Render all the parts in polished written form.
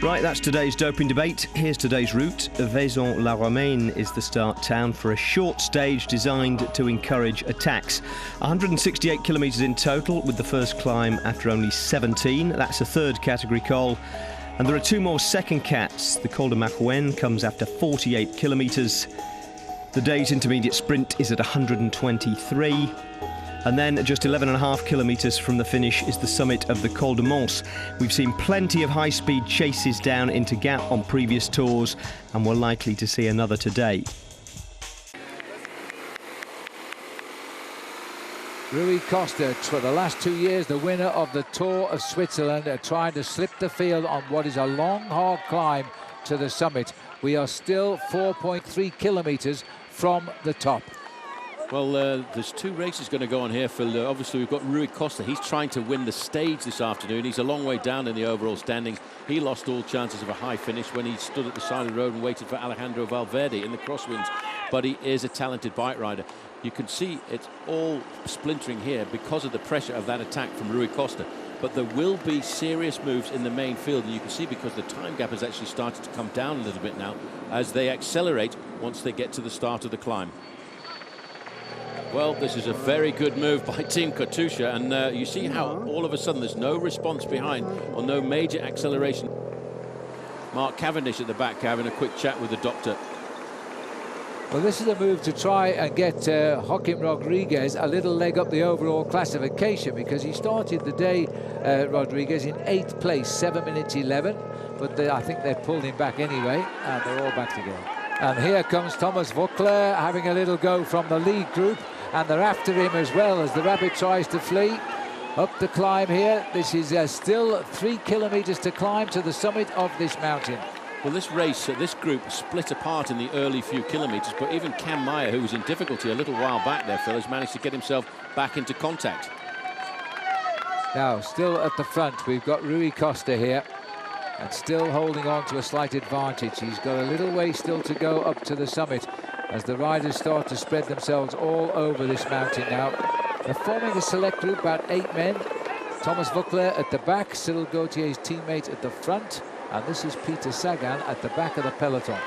Right, that's today's doping debate. Here's today's route. Vaison-la-Romaine is the start town for a short stage designed to encourage attacks. 168 kilometres in total, with the first climb after only 17. That's a third category col. And there are two more second cats. The Col de Marouenne comes after 48 kilometres. The day's intermediate sprint is at 123. And then just 11.5 kilometres from the finish is the summit of the Col de Manse. We've seen plenty of high-speed chases down into Gap on previous tours, and we're likely to see another today. Rui Costa, for the last 2 years, the winner of the Tour of Switzerland, trying to slip the field on what is a long, hard climb to the summit. We are still 4.3 kilometres from the top. Well, there's two races going to go on here, Phil. Obviously, we've got Rui Costa. He's trying to win the stage this afternoon. He's a long way down in the overall standings. He lost all chances of a high finish when he stood at the side of the road and waited for Alejandro Valverde in the crosswinds. But he is a talented bike rider. You can see it's all splintering here because of the pressure of that attack from Rui Costa. But there will be serious moves in the main field, and you can see because the time gap has actually started to come down a little bit now as they accelerate once they get to the start of the climb. Well, this is a very good move by Team Katusha, and you see how all of a sudden there's no response behind or no major acceleration. Mark Cavendish at the back having a quick chat with the doctor. Well, this is a move to try and get Joaquim Rodriguez a little leg up the overall classification, because he started the day, Rodriguez, in 8th place, 7 minutes 11, but I think they've pulled him back anyway, and they're all back together. And here comes Thomas Voeckler having a little go from the lead group, and they're after him as well as the rabbit tries to flee. Up the climb here. This is still 3 kilometres to climb to the summit of this mountain. Well, this race, this group split apart in the early few kilometres, but even Cam Meyer, who was in difficulty a little while back there, Phil, has managed to get himself back into contact. Now, still at the front, we've got Rui Costa here, and still holding on to a slight advantage. He's got a little way still to go up to the summit as the riders start to spread themselves all over this mountain now. They're forming a select group, about 8 men. Thomas Voeckler at the back, Cyril Gautier's teammate at the front, and this is Peter Sagan at the back of the peloton.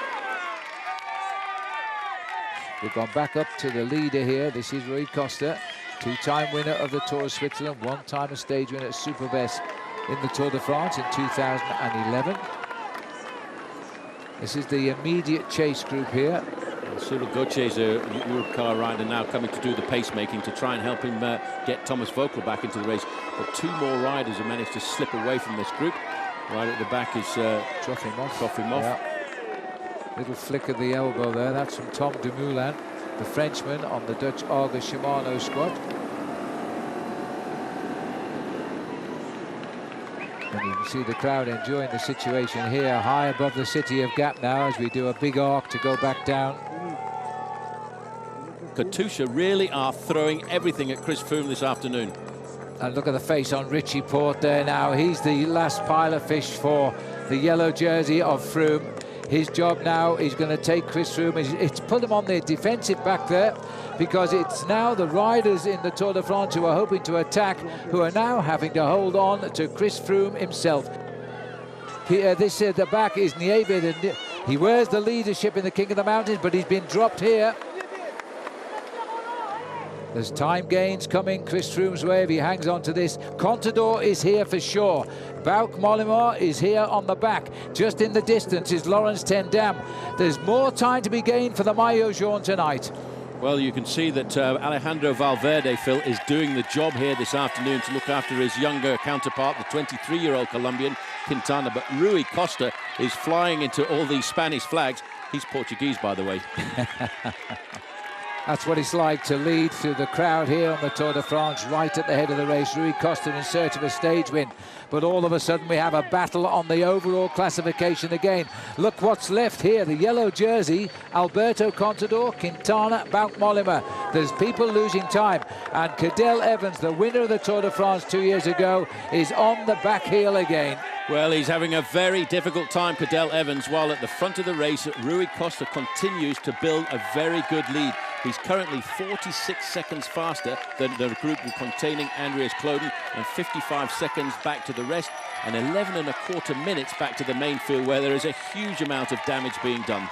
We've gone back up to the leader here. This is Rui Costa, two-time winner of the Tour of Switzerland, one-time a stage winner at Superbest in the Tour de France in 2011. This is the immediate chase group here. Cyril Gautier's a Europcar rider now coming to do the pacemaking to try and help him get Thomas Voeckler back into the race. But 2 more riders have managed to slip away from this group. Right at the back is Trofimov. Yeah. Little flick of the elbow there. That's from Tom Dumoulin, the Frenchman on the Dutch Arga Shimano squad. And you can see the crowd enjoying the situation here, high above the city of Gap now, as we do a big arc to go back down. Katusha really are throwing everything at Chris Froome this afternoon. And look at the face on Richie Porte there now. He's the last pile of fish for the yellow jersey of Froome. His job now is going to take Chris Froome. It's put him on the defensive back there, because it's now the riders in the Tour de France who are hoping to attack, who are now having to hold on to Chris Froome himself. The back is Nieve. He wears the leadership in the King of the Mountains, but he's been dropped here. There's time gains coming Chris Froome's way if he hangs on to this. Contador is here for sure. Bauke Mollema is here on the back. Just in the distance is Laurens ten Dam. There's more time to be gained for the Maillot Jaune tonight. Well, you can see that Alejandro Valverde, Phil, is doing the job here this afternoon to look after his younger counterpart, the 23-year-old Colombian, Quintana. But Rui Costa is flying into all these Spanish flags. He's Portuguese, by the way. That's what it's like to lead through the crowd here on the Tour de France, right at the head of the race. Rui Costa in search of a stage win. But all of a sudden we have a battle on the overall classification again. Look what's left here. The yellow jersey, Alberto Contador, Quintana, Bauke Mollema. There's people losing time. And Cadel Evans, the winner of the Tour de France 2 years ago, is on the back heel again. Well, he's having a very difficult time, Cadel Evans, while at the front of the race, Rui Costa continues to build a very good lead. He's currently 46 seconds faster than the group containing Andreas Kloden, and 55 seconds back to the rest, and 11.25 minutes back to the main field, where there is a huge amount of damage being done.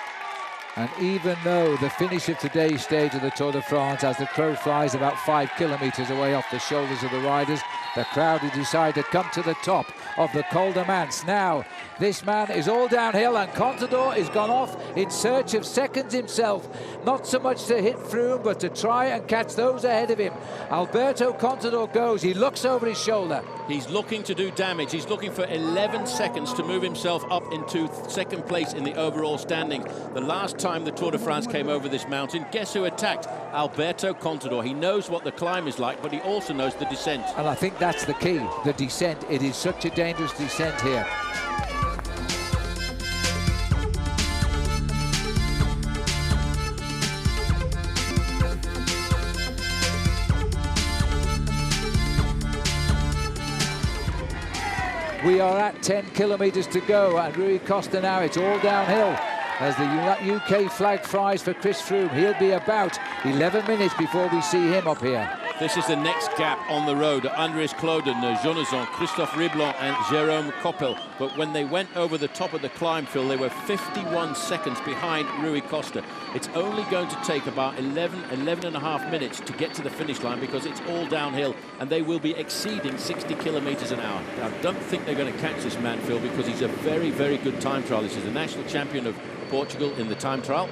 And even though the finish of today's stage of the Tour de France, as the crow flies about 5 kilometres away off the shoulders of the riders, the crowd has decided to come to the top of the Col de Manse. Now, this man is all downhill, and Contador is gone off in search of seconds himself. Not so much to hit Froome, but to try and catch those ahead of him. Alberto Contador goes. He looks over his shoulder. He's looking to do damage. He's looking for 11 seconds to move himself up into second place in the overall standing. The last time the Tour de France came over this mountain, guess who attacked? Alberto Contador. He knows what the climb is like, but he also knows the descent. And I think that's the key, the descent. It is such a dangerous descent here. We are at 10 kilometres to go, and Rui Costa now, it's all downhill as the UK flag flies for Chris Froome. He'll be about 11 minutes before we see him up here. This is the next gap on the road. Andreas Kloden, Jonazon, Christophe Riblon and Jérôme Coppel. But when they went over the top of the climb, Phil, they were 51 seconds behind Rui Costa. It's only going to take about 11.5 minutes to get to the finish line, because it's all downhill, and they will be exceeding 60 kilometres an hour. I don't think they're going to catch this man, Phil, because he's a very, very good time trial. This is the national champion of Portugal in the time trial,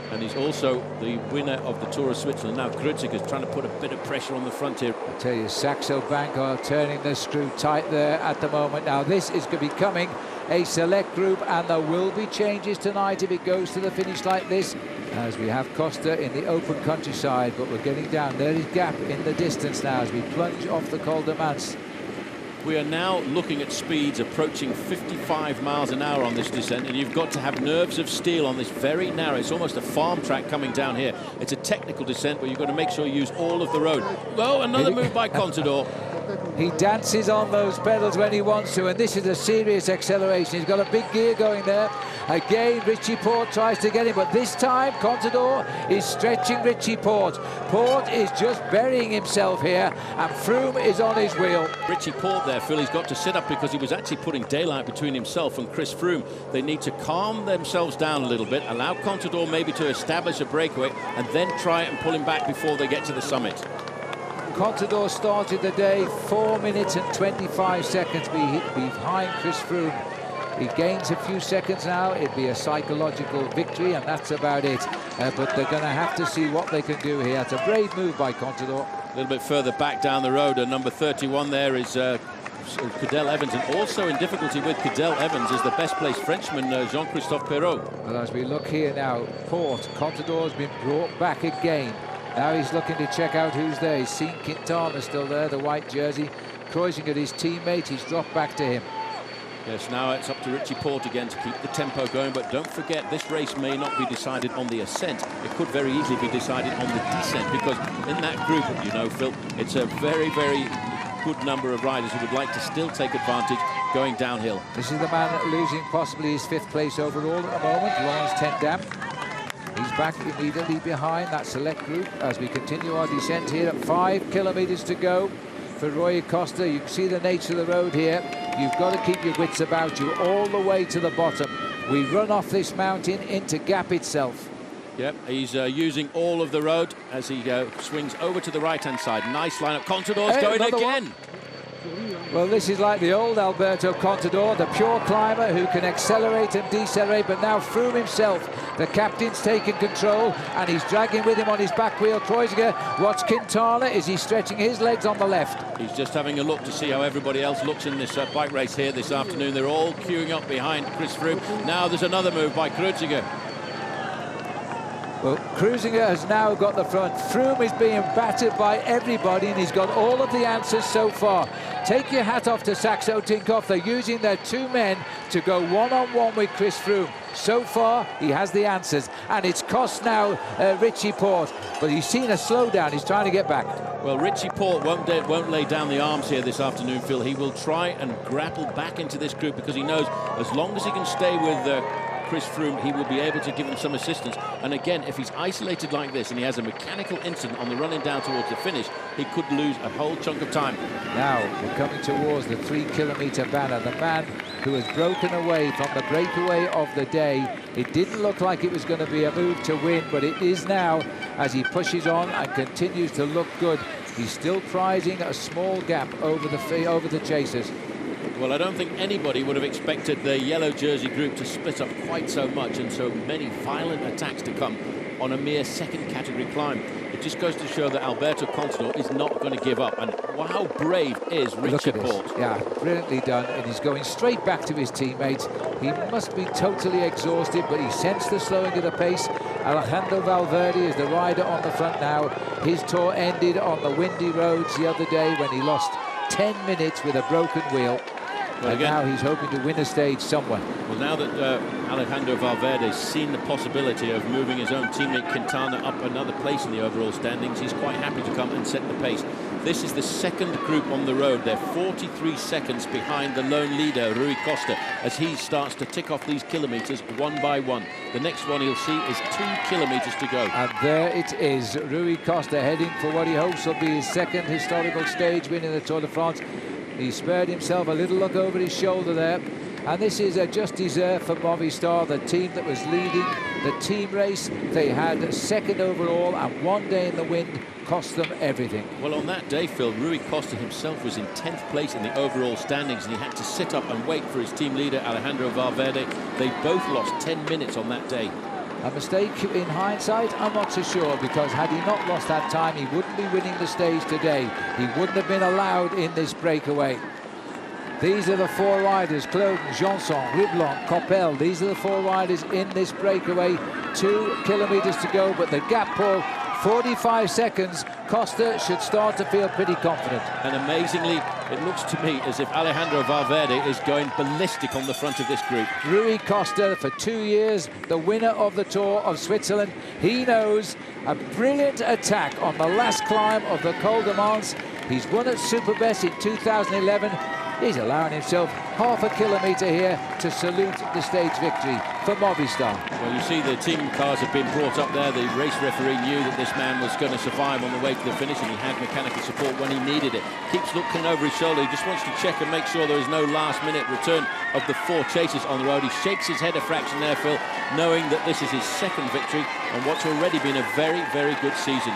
and he's also the winner of the Tour of Switzerland. Now Kreuziger is trying to put a bit of pressure on the front here. I tell you, Saxo Bank are turning the screw tight there at the moment. Now this is becoming a select group, and there will be changes tonight if it goes to the finish like this, as we have Costa in the open countryside, but we're getting down. There is gap in the distance now as we plunge off the Col de Manse. We are now looking at speeds approaching 55 miles an hour on this descent, and you've got to have nerves of steel on this very narrow, it's almost a farm track coming down here. It's a technical descent, but you've got to make sure you use all of the road. Well, another move by Contador. He dances on those pedals when he wants to, and this is a serious acceleration. He's got a big gear going there. Again, Richie Porte tries to get him, but this time Contador is stretching Richie Porte. Porte is just burying himself here, and Froome is on his wheel. Richie Porte there, Phil, he's got to sit up because he was actually putting daylight between himself and Chris Froome. They need to calm themselves down a little bit, allow Contador maybe to establish a breakaway, and then try and pull him back before they get to the summit. Contador started the day 4 minutes and 25 seconds behind Chris Froome. He gains a few seconds now. It'd be a psychological victory, and that's about it. But they're going to have to see what they can do here. It's a brave move by Contador. A little bit further back down the road, number 31 there is Cadel Evans, and also in difficulty with Cadel Evans is the best placed Frenchman, Jean-Christophe Perrault. Well, as we look here now, Porte, Contador has been brought back again. Now he's looking to check out who's there. He's seen Quintana still there, the white jersey. Kreuziger, his teammate, he's dropped back to him. Yes, now it's up to Richie Porte again to keep the tempo going, but don't forget, this race may not be decided on the ascent. It could very easily be decided on the descent, because in that group, you know, Phil, it's a very, very good number of riders who would like to still take advantage going downhill. This is the man losing possibly his 5th place overall at the moment, Laurens ten Dam. He's back immediately behind that select group as we continue our descent here at 5 kilometres to go for Rui Costa. You can see the nature of the road here. You've got to keep your wits about you all the way to the bottom. We run off this mountain into Gap itself. Yep, he's using all of the road as he swings over to the right-hand side. Nice lineup. Contador's going again. One. Well, this is like the old Alberto Contador, the pure climber who can accelerate and decelerate, but now Froome himself, the captain's taking control, and he's dragging with him on his back wheel Kreuziger. Watch Quintana, is he stretching his legs on the left? He's just having a look to see how everybody else looks in this bike race here this afternoon. They're all queuing up behind Chris Froome. Now there's another move by Kreuziger. Well, Kreuziger has now got the front. Froome is being battered by everybody, and he's got all of the answers so far. Take your hat off to Saxo Tinkoff. They're using their 2 men to go one-on-one with Chris Froome. So far, he has the answers, and it's cost now Richie Porte. But he's seen a slowdown. He's trying to get back. Well, Richie Porte won't lay down the arms here this afternoon, Phil. He will try and grapple back into this group because he knows as long as he can stay with Chris Froome, he will be able to give him some assistance. And again, if he's isolated like this and he has a mechanical incident on the running down towards the finish, he could lose a whole chunk of time. Now we're coming towards the 3-kilometre banner. The man who has broken away from the breakaway of the day. It didn't look like it was going to be a move to win, but it is now as he pushes on and continues to look good. He's still prizing a small gap over the chasers. Well, I don't think anybody would have expected the yellow jersey group to split up quite so much and so many violent attacks to come on a mere second category climb. It just goes to show that Alberto Contador is not going to give up. And how brave is Richard Porte? Yeah, brilliantly done. And he's going straight back to his teammates. He must be totally exhausted, but he sensed the slowing of the pace. Alejandro Valverde is the rider on the front now. His tour ended on the windy roads the other day when he lost 10 minutes with a broken wheel. Well, and now he's hoping to win a stage somewhere. Well, now that Alejandro Valverde's seen the possibility of moving his own teammate Quintana up another place in the overall standings, he's quite happy to come and set the pace. This is the second group on the road. They're 43 seconds behind the lone leader, Rui Costa, as he starts to tick off these kilometres one by one. The next one he'll see is 2 kilometres to go. And there it is, Rui Costa heading for what he hopes will be his second historical stage win in the Tour de France. He spared himself a little look over his shoulder there. And this is just deserved for Movistar, the team that was leading the team race. They had second overall, and one day in the wind cost them everything. Well, on that day, Phil, Rui Costa himself was in 10th place in the overall standings, and he had to sit up and wait for his team leader, Alejandro Valverde. They both lost 10 minutes on that day. A mistake in hindsight? I'm not so sure, because had he not lost that time, he wouldn't be winning the stage today. He wouldn't have been allowed in this breakaway. These are the 4 riders, Claude, Janson, Riblon, Coppel. These are the 4 riders in this breakaway. 2 kilometres to go, but the gap, Paul, 45 seconds. Costa should start to feel pretty confident. And amazingly, it looks to me as if Alejandro Valverde is going ballistic on the front of this group. Rui Costa, for 2 years, the winner of the Tour of Switzerland. He knows a brilliant attack on the last climb of the Col de Manse. He's won at Superbest in 2011. He's allowing himself half a kilometre here to salute the stage victory for Movistar. Well, you see the team cars have been brought up there. The race referee knew that this man was going to survive on the way to the finish, and he had mechanical support when he needed it. Keeps looking over his shoulder. He just wants to check and make sure there is no last-minute return of the 4 chasers on the road. He shakes his head a fraction there, Phil, knowing that this is his second victory on what's already been a very, very good season.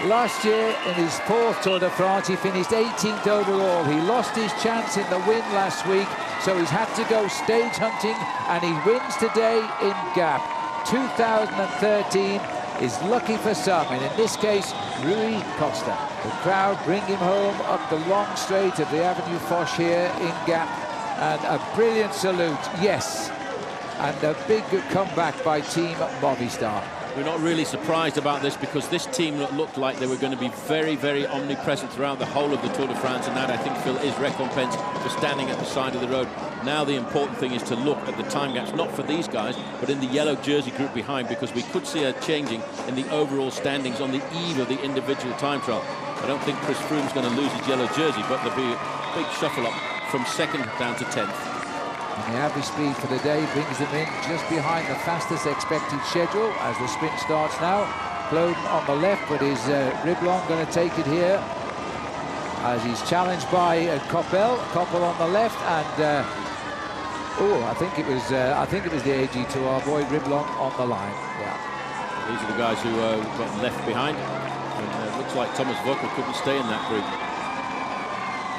Last year, in his 4th Tour de France, he finished 18th overall. He lost his chance in the win last week, so he's had to go stage hunting, and he wins today in Gap. 2013 is lucky for some, and in this case, Rui Costa. The crowd bring him home up the long straight of the Avenue Foch here in Gap, and a brilliant salute, yes, and a big comeback by Team Movistar. We're not really surprised about this, because this team looked like they were going to be very, very omnipresent throughout the whole of the Tour de France, and that, I think, Phil, is recompense for standing at the side of the road. Now the important thing is to look at the time gaps, not for these guys, but in the yellow jersey group behind, because we could see a changing in the overall standings on the eve of the individual time trial. I don't think Chris Froome's going to lose his yellow jersey, but there'll be a big shuffle up from 2nd down to 10th. And the average speed for the day brings them in just behind the fastest expected schedule as the sprint starts now. Claude on the left, but is Riblon going to take it here as he's challenged by Coppel. Coppel on the left, and I think it was the AG2R boy Riblon on the line. Yeah, these are the guys who got left behind. And it looks like Thomas Voeckl couldn't stay in that group.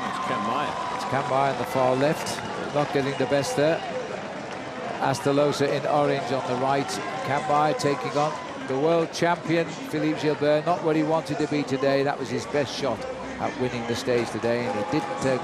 It's Cam Meyer. It's Cam Meyer on the far left. Not getting the best there. Astalosa in orange on the right. Cam Meyer taking on the world champion, Philippe Gilbert. Not what he wanted to be today. That was his best shot at winning the stage today, and he didn't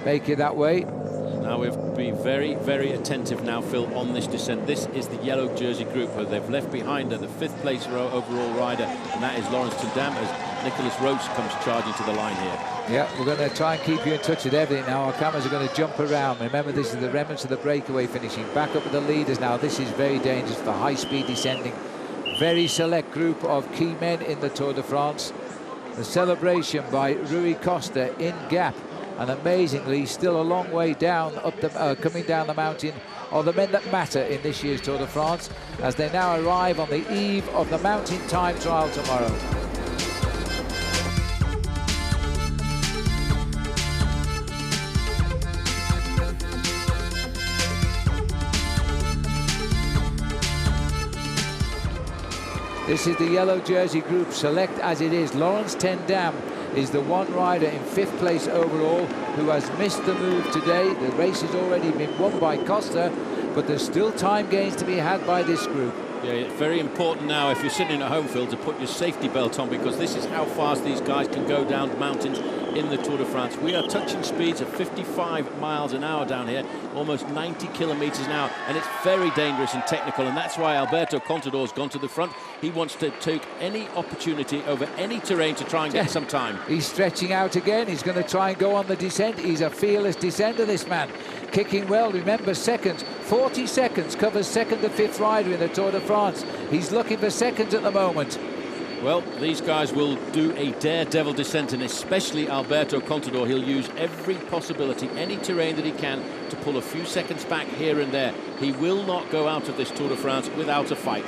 make it that way. Now we'll be very, very attentive now, Phil, on this descent. This is the yellow jersey group. They've left behind the 5th place overall rider, and that is Laurens ten Dam, as Nicolas Roche comes charging to the line here. Yeah, we're going to try and keep you in touch with everything now. Our cameras are going to jump around. Remember, this is the remnants of the breakaway finishing. Back up with the leaders now. This is very dangerous for high-speed descending. Very select group of key men in the Tour de France. The celebration by Rui Costa in Gap And amazingly, still a long way down, coming down the mountain, are the men that matter in this year's Tour de France, as they now arrive on the eve of the mountain time trial tomorrow. This is the yellow jersey group, select as it is. Laurens ten Dam is the one rider in 5th place overall who has missed the move today. The race has already been won by Costa, but there's still time gains to be had by this group. Yeah, it's very important now, if you're sitting at home field, to put your safety belt on, because this is how fast these guys can go down mountains in the Tour de France. We are touching speeds of 55 miles an hour down here, almost 90 kilometers an hour, and it's very dangerous and technical, and that's why Alberto Contador's gone to the front. He wants to take any opportunity over any terrain to try and get some time. He's stretching out again. He's going to try and go on the descent. He's a fearless descender, this man. Kicking well, remember, seconds, 40 seconds, covers 2nd to 5th rider in the Tour de France. He's looking for seconds at the moment. Well, these guys will do a daredevil descent, and especially Alberto Contador. He'll use every possibility, any terrain that he can, to pull a few seconds back here and there. He will not go out of this Tour de France without a fight.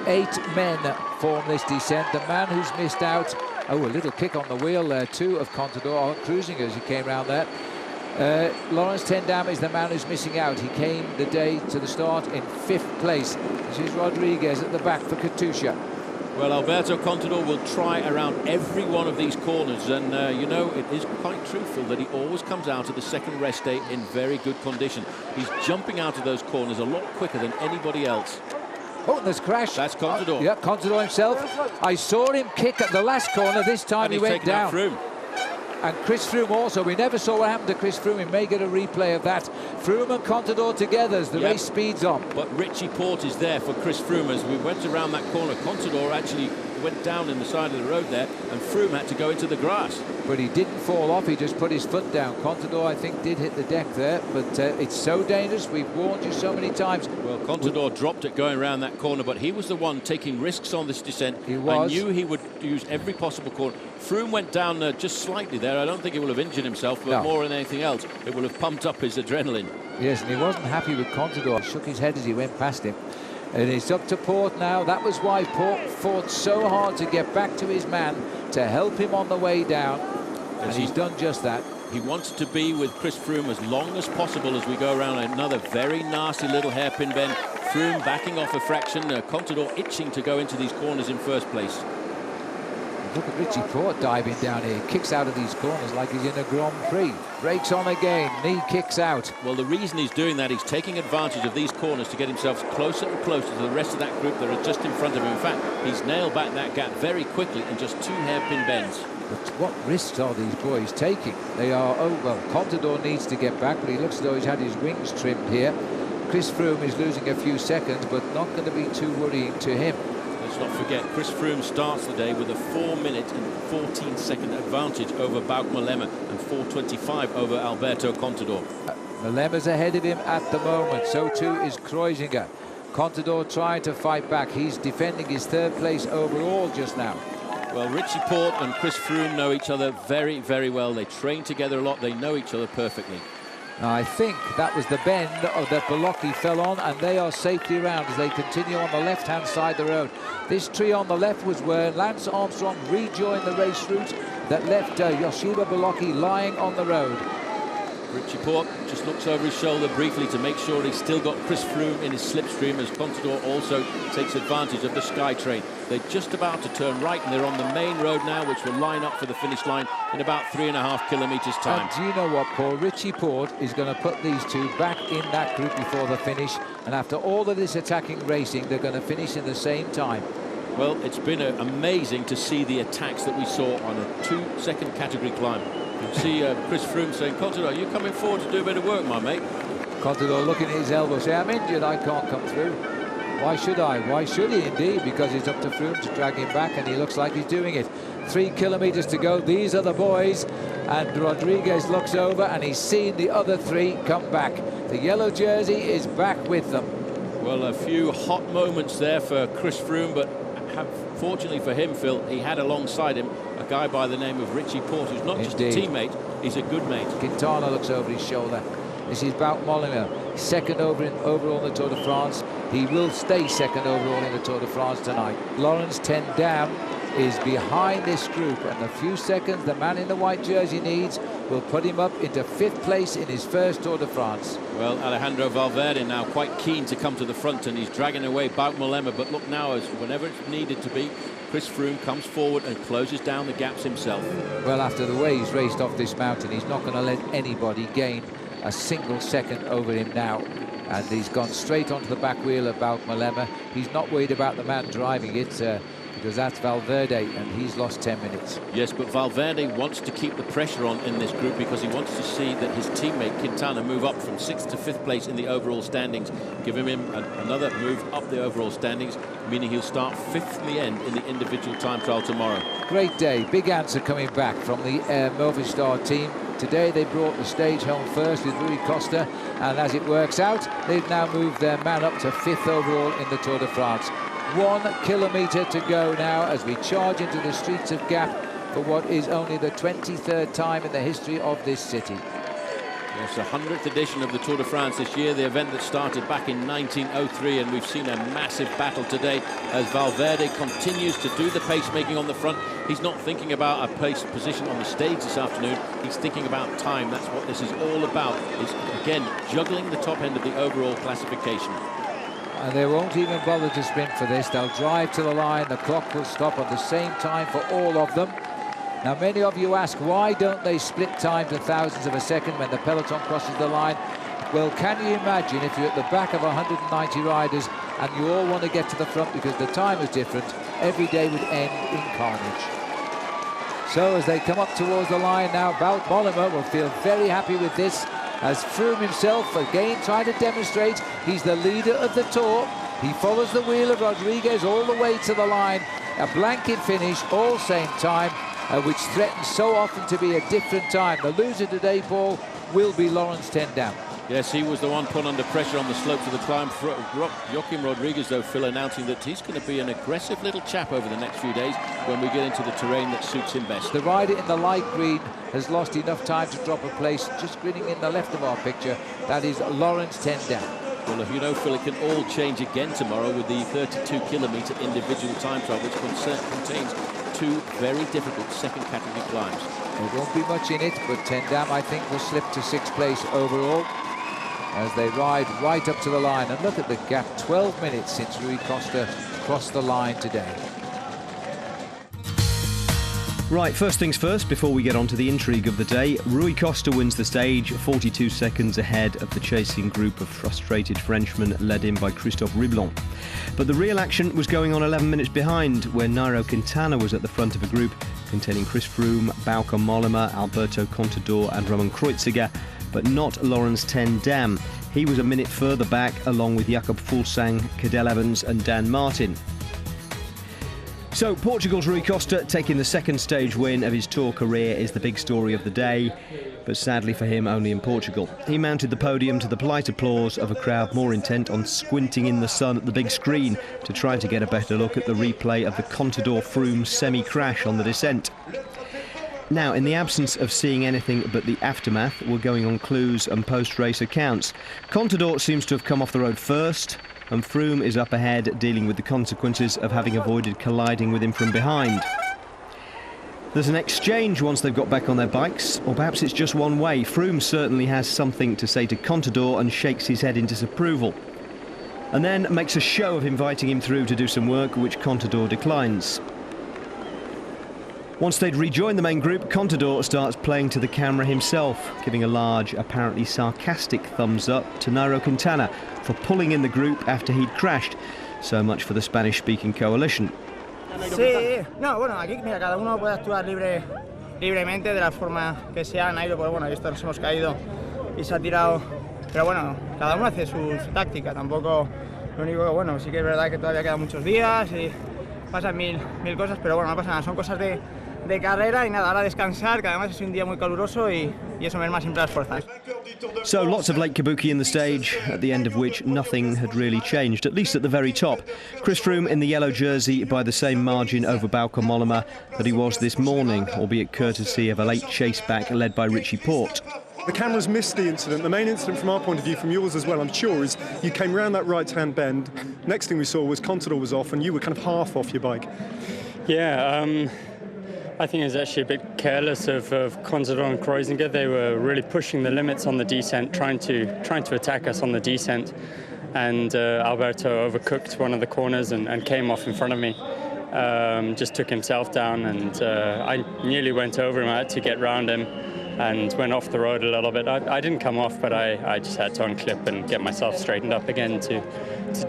8 men form this descent. The man who's missed out, a little kick on the wheel there too of Contador, cruising as he came round there. Laurens ten Dam is the man who's missing out. He came the day to the start in 5th place. This is Rodriguez at the back for Katusha. Well, Alberto Contador will try around every one of these corners, and you know, it is quite truthful that he always comes out of the second rest day in very good condition. He's jumping out of those corners a lot quicker than anybody else. Oh, there's crash. That's Contador. Yeah, Contador himself. I saw him kick at the last corner. This time and he went down. Froome. And Chris Froome also. We never saw what happened to Chris Froome. We may get a replay of that. Froome and Contador together as the race speeds on. But Richie Porte is there for Chris Froome. As we went around that corner, Contador actually went down in the side of the road there, and Froome had to go into the grass. But he didn't fall off. He just put his foot down. Contador, I think, did hit the deck there. But it's so dangerous. We've warned you so many times. Well, Contador dropped it going around that corner, but he was the one taking risks on this descent. He was. I knew he would use every possible corner. Froome went down just slightly there. I don't think he will have injured himself, but more than anything else, it will have pumped up his adrenaline. Yes, and he wasn't happy with Contador. He shook his head as he went past him. And it's up to Porte now. That was why Porte fought so hard to get back to his man, to help him on the way down. And he's done just that. He wanted to be with Chris Froome as long as possible as we go around another very nasty little hairpin bend. Froome backing off a fraction. Contador itching to go into these corners in first place. Look at Richie Porte diving down here. He kicks out of these corners like he's in a Grand Prix. Brakes on again. Knee kicks out. Well, the reason he's doing that, he's taking advantage of these corners to get himself closer and closer to the rest of that group that are just in front of him. In fact, he's nailed back that gap very quickly in just 2 hairpin bends. But what risks are these boys taking? They are, Contador needs to get back, but he looks as though he's had his wings trimmed here. Chris Froome is losing a few seconds, but not going to be too worrying to him. Let's not forget, Chris Froome starts the day with a 4-minute and 14-second advantage over Bouk Mollema and 4:25 over Alberto Contador. Mollema's ahead of him at the moment. So too is Kreuziger. Contador trying to fight back. He's defending his 3rd place overall just now. Well, Richie Porte and Chris Froome know each other very, very well. They train together a lot. They know each other perfectly. I think that was the bend that Bolocchi fell on, and they are safely around as they continue on the left-hand side of the road. This tree on the left was where Lance Armstrong rejoined the race route that left Yoshiba Bolocchi lying on the road. Richie Porte just looks over his shoulder briefly to make sure he's still got Chris Froome in his slipstream, as Contador also takes advantage of the SkyTrain. They're just about to turn right, and they're on the main road now, which will line up for the finish line in about 3.5 kilometres time. And do you know what, Paul? Richie Porte is going to put these two back in that group before the finish, and after all of this attacking racing, they're going to finish in the same time. Well, it's been amazing to see the attacks that we saw on a 2-second category climb. You see Chris Froome saying, Contador, are you coming forward to do a bit of work, my mate? Contador looking at his elbow, saying, I'm injured, I can't come through. Why should I? Why should he indeed? Because it's up to Froome to drag him back, and he looks like he's doing it. 3 kilometres to go. These are the boys, and Rodriguez looks over and he's seen the other 3 come back. The yellow jersey is back with them. Well, a few hot moments there for Chris Froome, but fortunately for him, Phil, he had alongside him a guy by the name of Richie Porte, who's not just a teammate, he's a good mate. Quintana looks over his shoulder. This is Wout Mollema, second overall in the Tour de France. He will stay second overall in the Tour de France tonight. Laurens ten Dam is behind this group, and the few seconds the man in the white jersey needs will put him up into 5th place in his first Tour de France. Well, Alejandro Valverde now quite keen to come to the front, and he's dragging away Wout Mollema, but look now, as whenever it's needed to be, Chris Froome comes forward and closes down the gaps himself. Well, after the way he's raced off this mountain, he's not going to let anybody gain a single second over him now. And he's gone straight onto the back wheel of Wout Mollema. He's not worried about the man driving it, because that's Valverde, and he's lost 10 minutes. Yes, but Valverde wants to keep the pressure on in this group because he wants to see that his teammate Quintana move up from 6th to 5th place in the overall standings, giving him another move up the overall standings, meaning he'll start 5th in the end in the individual time trial tomorrow. Great day. Big answer coming back from the Movistar team. Today they brought the stage home first with Rui Costa, and as it works out, they've now moved their man up to 5th overall in the Tour de France. 1 kilometre to go now as we charge into the streets of Gap for what is only the 23rd time in the history of this city. Yes, the 100th edition of the Tour de France this year, the event that started back in 1903, and we've seen a massive battle today as Valverde continues to do the pacemaking on the front. He's not thinking about a pace position on the stage this afternoon, he's thinking about time. That's what this is all about, is again juggling the top end of the overall classification. And they won't even bother to sprint for this. They'll drive to the line. The clock will stop at the same time for all of them. Now, many of you ask, why don't they split time to thousandths of a second when the peloton crosses the line? Well, can you imagine if you're at the back of 190 riders and you all want to get to the front because the time is different, every day would end in carnage. So as they come up towards the line now, Wout Mollema will feel very happy with this, as Froome himself again trying to demonstrate he's the leader of the Tour. He follows the wheel of Rodriguez all the way to the line. A blanket finish, all same time, which threatens so often to be a different time. The loser today, Paul, will be Laurens ten Dam. Yes, he was the one put under pressure on the slopes of the climb. Joaquim Rodriguez, though, Phil, announcing that he's going to be an aggressive little chap over the next few days when we get into the terrain that suits him best. The rider in the light green has lost enough time to drop a place, just grinning in the left of our picture. That is Laurens ten Dam. Well, if you know, Phil, it can all change again tomorrow with the 32-kilometre individual time trial, which contains 2 very difficult second category climbs. There won't be much in it, but ten Dam, I think, will slip to 6th place overall as they ride right up to the line. And look at the gap, 12 minutes since Rui Costa crossed the line today. Right, first things first, before we get on to the intrigue of the day, Rui Costa wins the stage, 42 seconds ahead of the chasing group of frustrated Frenchmen led in by Christophe Riblon. But the real action was going on 11 minutes behind, where Nairo Quintana was at the front of a group containing Chris Froome, Bauke Mollema, Alberto Contador and Roman Kreuziger, but not Laurens ten Dam. He was a minute further back, along with Jakob Fuglsang, Cadel Evans and Dan Martin. So Portugal's Rui Costa taking the second stage win of his Tour career is the big story of the day, but sadly for him only in Portugal. He mounted the podium to the polite applause of a crowd more intent on squinting in the sun at the big screen to try to get a better look at the replay of the Contador-Froome semi-crash on the descent. Now, in the absence of seeing anything but the aftermath, we're going on clues and post-race accounts. Contador seems to have come off the road first, and Froome is up ahead dealing with the consequences of having avoided colliding with him from behind. There's an exchange once they've got back on their bikes, or perhaps it's just one way. Froome certainly has something to say to Contador and shakes his head in disapproval, and then makes a show of inviting him through to do some work, which Contador declines. Once they'd rejoined the main group, Contador starts playing to the camera himself, giving a large, apparently sarcastic thumbs up to Nairo Quintana for pulling in the group after he'd crashed. So much for the Spanish-speaking coalition. Sí, no, bueno, aquí mira, cada uno puede actuar libremente de la forma que sea. Nairo, pues bueno, esto nos hemos caído y se ha tirado, pero bueno, cada uno hace su táctica. Tampoco, lo único que bueno, sí que es verdad que todavía quedan muchos días y pasan mil cosas, pero bueno, no pasa nada. Son cosas de de carrera y nada, ahora descansar, que además es un día muy caluroso y eso merma siempre las fuerzas. So lots of late kabuki in the stage, at the end of which nothing had really changed, at least at the very top. Chris Froome in the yellow jersey by the same margin over Bauke Mollema that he was this morning, albeit courtesy of a late chase back led by Richie Porte. The cameras missed the incident. The main incident from our point of view, from yours as well, I'm sure, is you came round that right-hand bend. Next thing we saw was Contador was off and you were kind of half off your bike. Yeah, I think it was actually a bit careless of Contador and Kreuziger. They were really pushing the limits on the descent, trying to attack us on the descent. And Alberto overcooked one of the corners and came off in front of me. Just took himself down, and I nearly went over him. I had to get round him and went off the road a little bit. I didn't come off, but I just had to unclip and get myself straightened up again to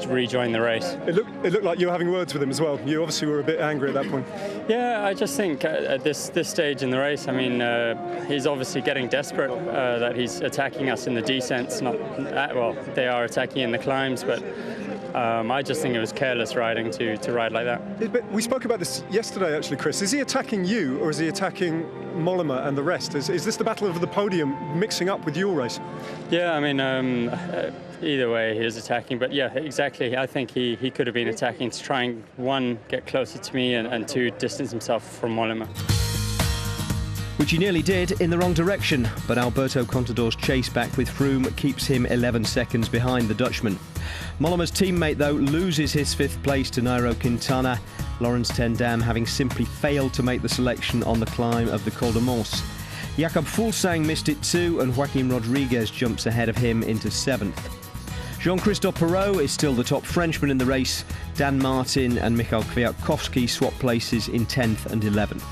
rejoin the race. It looked like you were having words with him as well. You obviously were a bit angry at that point. Yeah, I just think at this stage in the race, I mean, he's obviously getting desperate that he's attacking us in the descents. Well, they are attacking in the climbs, but I just think it was careless riding to ride like that. We spoke about this yesterday, actually, Chris. Is he attacking you, or is he attacking Mollema and the rest? Is this the battle over the podium mixing up with your race? Yeah, I mean, either way he is attacking, but yeah, exactly. I think he could have been attacking to try and, one, get closer to me, and two, distance himself from Mollema. Which he nearly did in the wrong direction, but Alberto Contador's chase back with Froome keeps him 11 seconds behind the Dutchman. Mollema's teammate, though, loses his 5th place to Nairo Quintana, Laurens ten Dam having simply failed to make the selection on the climb of the Col de Mons. Jakob Fuglsang missed it too, and Joaquim Rodriguez jumps ahead of him into 7th. Jean-Christophe Perrault is still the top Frenchman in the race. Dan Martin and Michal Kwiatkowski swap places in 10th and 11th.